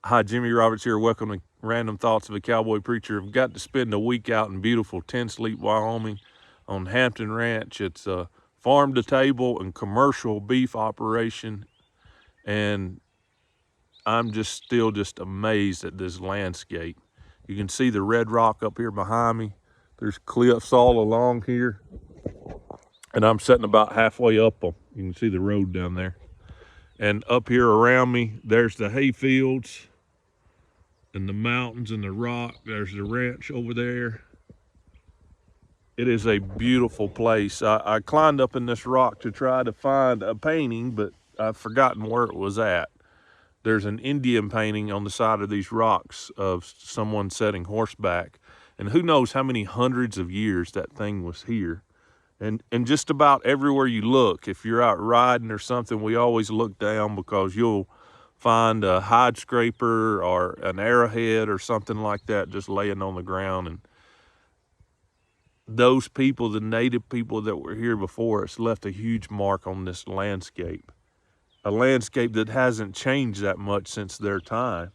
Hi, Jimmy Roberts here. Welcome to Random Thoughts of a Cowboy Preacher. I've got to spend a week out in beautiful Ten Sleep, Wyoming on Hampton Ranch. It's a farm to table and commercial beef operation. And I'm still amazed at this landscape. You can see the red rock up here behind me. There's cliffs all along here. And I'm sitting about halfway up them. You can see the road down there. And up here around me, there's the hay fields and the mountains and the rock. There's the ranch over there. It is a beautiful place. I climbed up in this rock to try to find a painting, but I've forgotten where it was at. There's an Indian painting on the side of these rocks of someone sitting horseback. And who knows how many hundreds of years that thing was here. And just about everywhere you look, if you're out riding or something, we always look down because you'll find a hide scraper or an arrowhead or something like that just laying on the ground. And those people, the native people that were here before us, left a huge mark on this landscape, a landscape that hasn't changed that much since their time.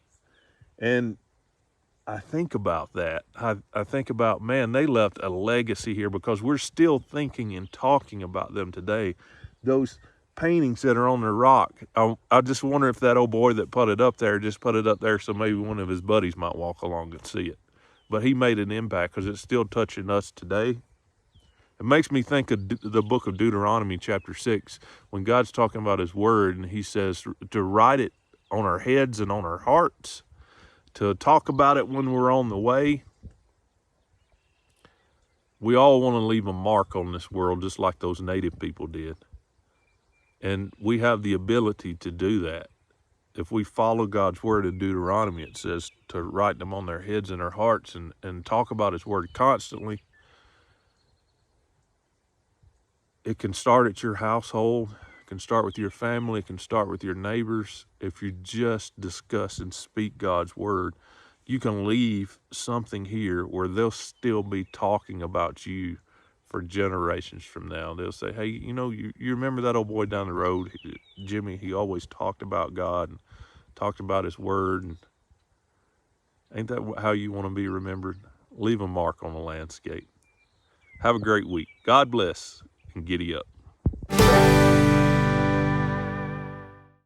And I think about that. I think about, man, they left a legacy here because we're still thinking and talking about them today. Those paintings that are on the rock, I just wonder if that old boy that put it up there just put it up there so maybe one of his buddies might walk along and see it. But he made an impact because it's still touching us today. It makes me think of the book of Deuteronomy chapter 6 when God's talking about his word and he says to write it on our heads and on our hearts, to talk about it when we're on the way. We all want to leave a mark on this world just like those native people did. And we have the ability to do that. If we follow God's word in Deuteronomy, it says to write them on their heads and their hearts and talk about his word constantly. It can start at your household. It can start with your family. It can start with your neighbors. If you just discuss and speak God's word, you can leave something here where they'll still be talking about you for generations from now. They'll say, hey, you remember that old boy down the road, Jimmy? He always talked about God and talked about his word. And ain't that how you want to be remembered? Leave a mark on the landscape. Have a great week. God bless and giddy up.